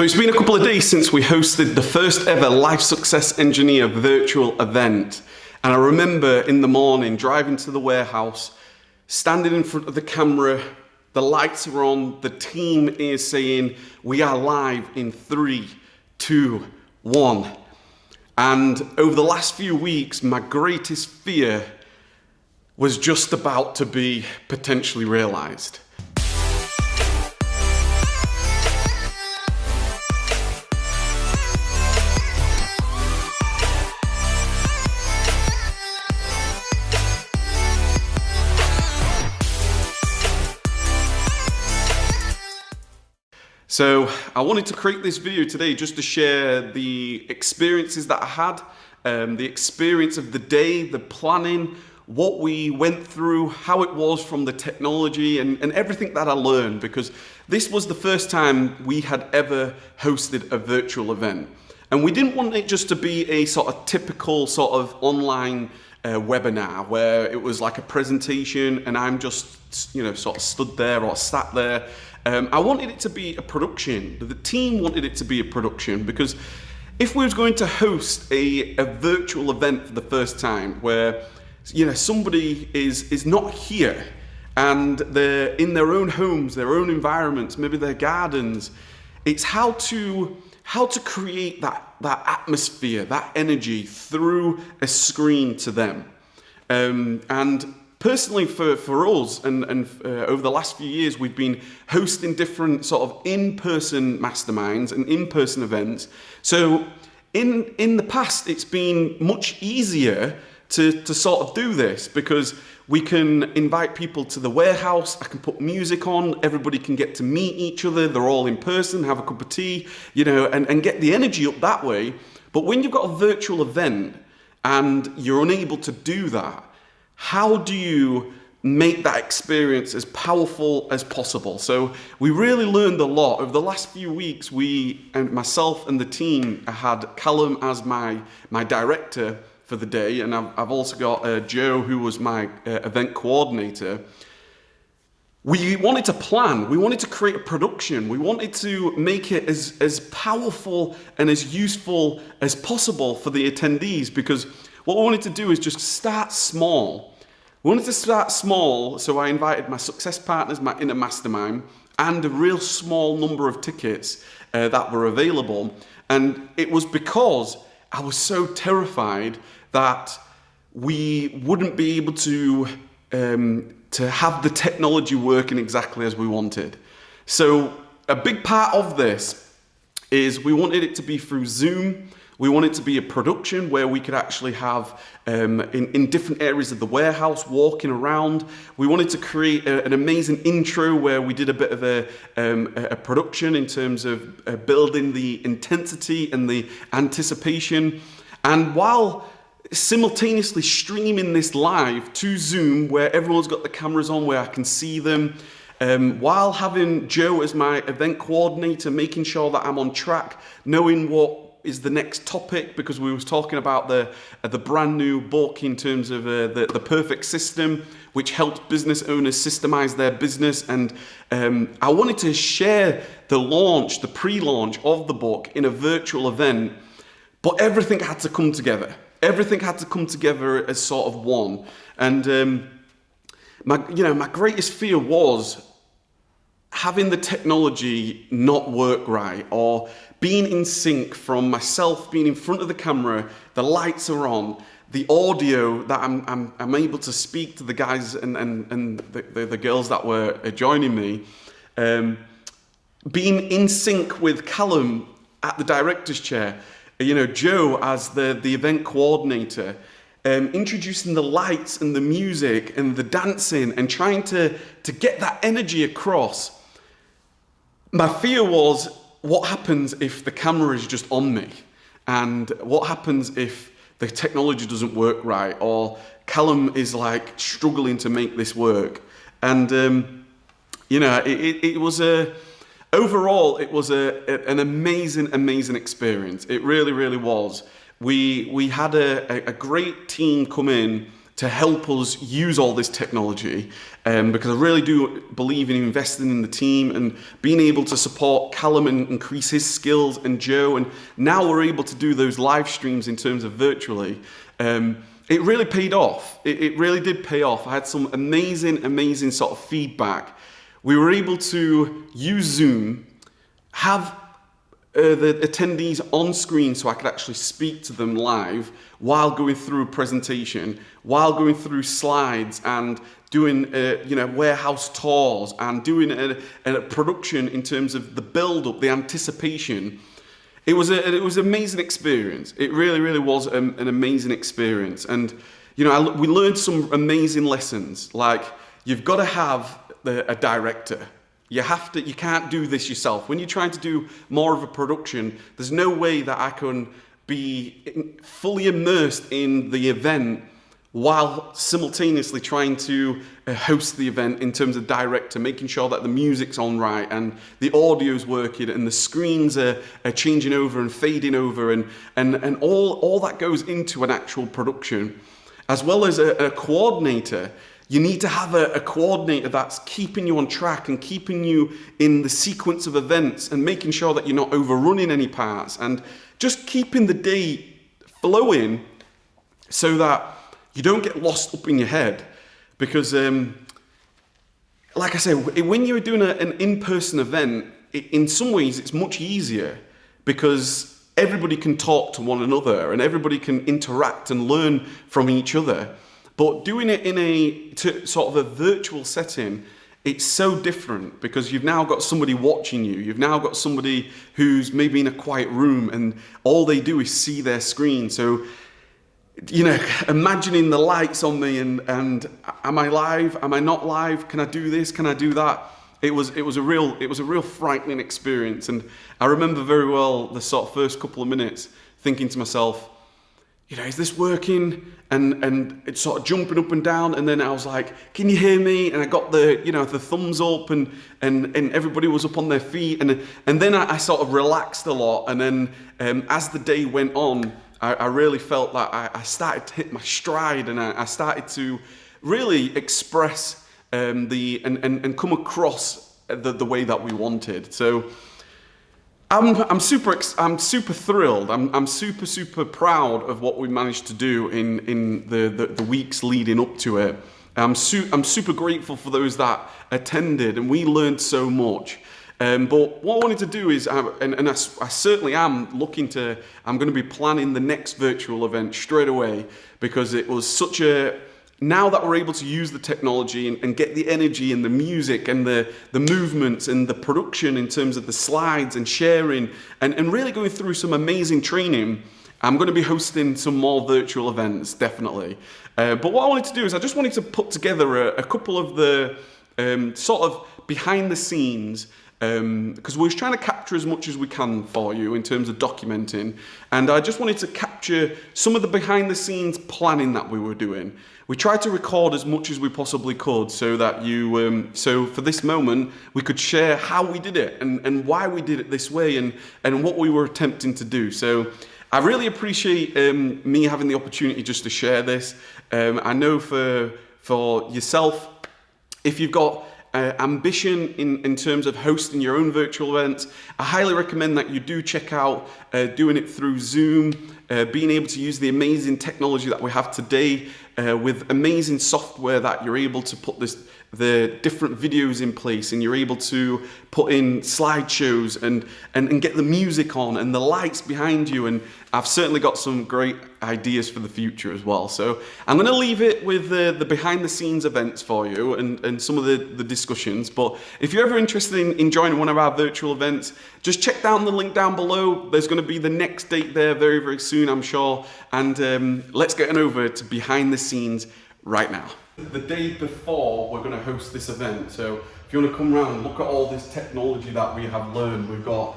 So it's been a couple of days since we hosted the first ever Life Success Engineer virtual event. And I remember in the morning driving to the warehouse, standing in front of the camera, the lights are on, the team is saying, we are live in 3, 2, 1. And over the last few weeks, my greatest fear was just about to be potentially realized. So I wanted to create this video today just to share the experiences that I had, the experience of the day, the planning, what we went through, how it was from the technology and everything that I learned, because this was the first time we had ever hosted a virtual event. And we didn't want it just to be a sort of typical sort of online webinar where it was like a presentation and I'm just, sort of stood there or sat there. I wanted it to be a production. The team wanted it to be a production because if we was going to host a virtual event for the first time where somebody is not here and they're in their own homes, their own environments, maybe their gardens, it's how to create that atmosphere, that energy through a screen to them. And personally for us, and over the last few years, we've been hosting different sort of in-person masterminds and in-person events. So in the past, it's been much easier to sort of do this because we can invite people to the warehouse, I can put music on, everybody can get to meet each other, they're all in person, have a cup of tea, and get the energy up that way. But when you've got a virtual event and you're unable to do that, how do you make that experience as powerful as possible? So we really learned a lot. Over the last few weeks, myself and the team, I had Callum as my director for the day, and I've also got Joe, who was my event coordinator. We wanted to plan, we wanted to create a production, we wanted to make it as powerful and as useful as possible for the attendees, because what we wanted to do is just start small. We wanted to start small, so I invited my success partners in a mastermind and a real small number of tickets that were available. And it was because I was so terrified that we wouldn't be able to have the technology working exactly as we wanted. So a big part of this is we wanted it to be through Zoom. We want it to be a production where we could actually have, in different areas of the warehouse, walking around. We wanted to create an amazing intro where we did a bit of a production in terms of building the intensity and the anticipation. And while simultaneously streaming this live to Zoom, where everyone's got the cameras on, where I can see them, while having Joe as my event coordinator, making sure that I'm on track, knowing what is the next topic, because we was talking about the brand new book in terms of the perfect system, which helps business owners systemize their business. And I wanted to share the pre-launch of the book in a virtual event, but everything had to come together. Everything had to come together as sort of one. And my greatest fear was having the technology not work right, or being in sync from myself being in front of the camera, the lights are on, the audio that I'm able to speak to the guys and the girls that were joining me, being in sync with Callum at the director's chair, Joe as the event coordinator, introducing the lights and the music and the dancing and trying to get that energy across. My fear was, what happens if the camera is just on me? And what happens if the technology doesn't work right? Or Callum is like struggling to make this work? And, it was overall, it was an amazing experience. It really, really was. We had a great team come in to help us use all this technology, because I really do believe in investing in the team and being able to support Callum and increase his skills, and Joe, and now we're able to do those live streams in terms of virtually. It really paid off. It really did pay off. I had some amazing sort of feedback. We were able to use Zoom, have the attendees on screen so I could actually speak to them live while going through a presentation, while going through slides and doing warehouse tours and doing a production in terms of the build-up, the anticipation. It was an amazing experience. It really was an amazing experience. And we learned some amazing lessons, like you've got to have a director. You can't do this yourself. When you're trying to do more of a production, there's no way that I can be fully immersed in the event while simultaneously trying to host the event in terms of director, making sure that the music's on right and the audio's working and the screens are changing over and fading over and all that goes into an actual production. As well as a coordinator. You need to have a coordinator that's keeping you on track and keeping you in the sequence of events and making sure that you're not overrunning any parts and just keeping the day flowing so that you don't get lost up in your head. Because, like I say, when you're doing an in-person event, in some ways it's much easier because everybody can talk to one another and everybody can interact and learn from each other. But doing it in a sort of a virtual setting, it's so different because you've now got somebody watching you. You've now got somebody who's maybe in a quiet room and all they do is see their screen. So, imagining the lights on me and am I live? Am I not live? Can I do this? Can I do that? It was a real frightening experience. And I remember very well the sort of first couple of minutes thinking to myself, is this working? And it's sort of jumping up and down, and then I was like, can you hear me? And I got the thumbs up and everybody was up on their feet, and then I sort of relaxed a lot, and then as the day went on, I really felt that I started to hit my stride, and I started to really express and come across the way that we wanted. So I'm super thrilled. I'm super proud of what we managed to do in the weeks leading up to it. I'm super grateful for those that attended, and we learned so much. But what I wanted to do is, I certainly am I'm going to be planning the next virtual event straight away, because it was now that we're able to use the technology and get the energy and the music and the movements and the production in terms of the slides and sharing and really going through some amazing training, I'm going to be hosting some more virtual events, definitely. But what I wanted to do is I just wanted to put together a couple of the sort of behind the scenes, because we're trying to capture as much as we can for you in terms of documenting, and I just wanted to capture some of the behind the scenes planning that we were doing. We tried to record as much as we possibly could so that so for this moment we could share how we did it and why we did it this way and what we were attempting to do. So I really appreciate me having the opportunity just to share this. I know for yourself, if you've got ambition in terms of hosting your own virtual events, I highly recommend that you do check out doing it through Zoom, being able to use the amazing technology that we have today with amazing software that you're able to put the different videos in place, and you're able to put in slideshows and get the music on and the lights behind you. And I've certainly got some great ideas for the future as well. So I'm going to leave it with the behind the scenes events for you and some of the discussions. But if you're ever interested in joining one of our virtual events, just check down the link down below. There's going to be the next date there very, very soon, I'm sure. And let's get over to behind the scenes right now. The day before we're going to host this event, so if you want to come around and look at all this technology that we have learned, we've got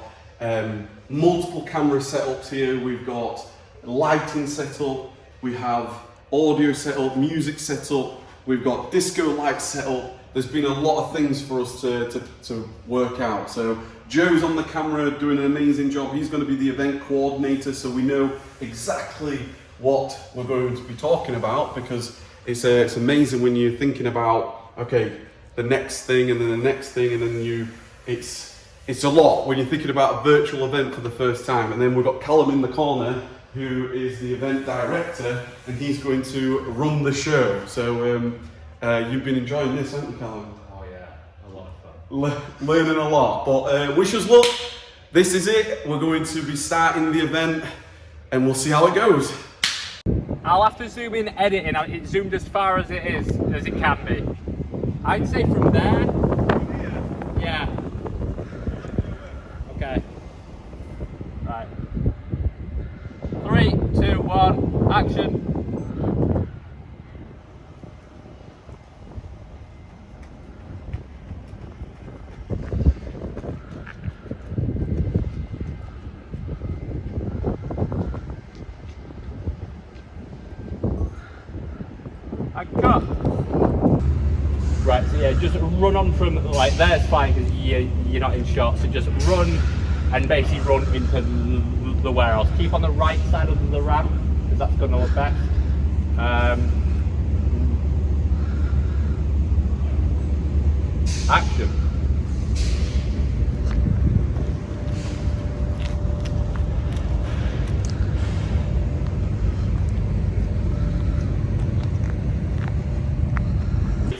multiple camera setups here, we've got lighting set up, we have audio set up, music set up, we've got disco lights set up. There's been a lot of things for us to work out. So Joe's on the camera doing an amazing job. He's going to be the event coordinator, so we know exactly what we're going to be talking about, because it's amazing when you're thinking about, okay, the next thing and then the next thing, and then it's a lot when you're thinking about a virtual event for the first time. And then we've got Callum in the corner, who is the event director, and he's going to run the show. So you've been enjoying this, haven't you, Callum? Oh yeah, a lot of fun. Learning a lot, but wish us luck. This is it. We're going to be starting the event, and we'll see how it goes. I'll have to zoom in editing. It zoomed as far as it is, as it can be. I'd say from there. Yeah. Okay. Right. 3, 2, 1, action. And cut. Right, so yeah, just run on from, like, there's fine because you're not in shot, so just run and basically run into the warehouse. Keep on the right side of the ramp, because that's going to look best. Action.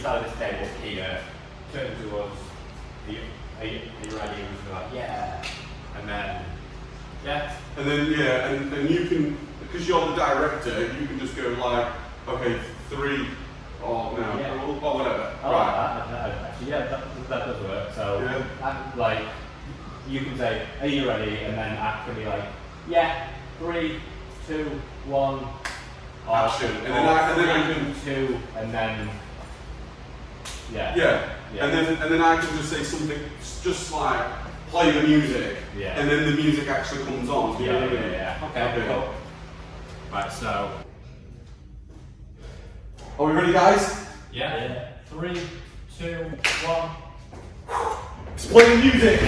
Side of this table here, turn to us. Are you ready? And we're like, yeah. And then, yeah. And then, yeah, and you can, because you're the director, you can just go like, okay, 3, or no, yeah. or whatever. Oh, right. Actually, yeah, that does work. So, yeah. Like, you can say, are you ready? And then I can be like, yeah, 3, 2, 1, action. And then I can 2, and then. Yeah. Yeah. And then I can just say something, just like play the music. Yeah. And then the music actually comes on. Yeah. Okay. Cool. Right. So. Are we ready, guys? Yeah. 3, 2, 1. Let's play the music.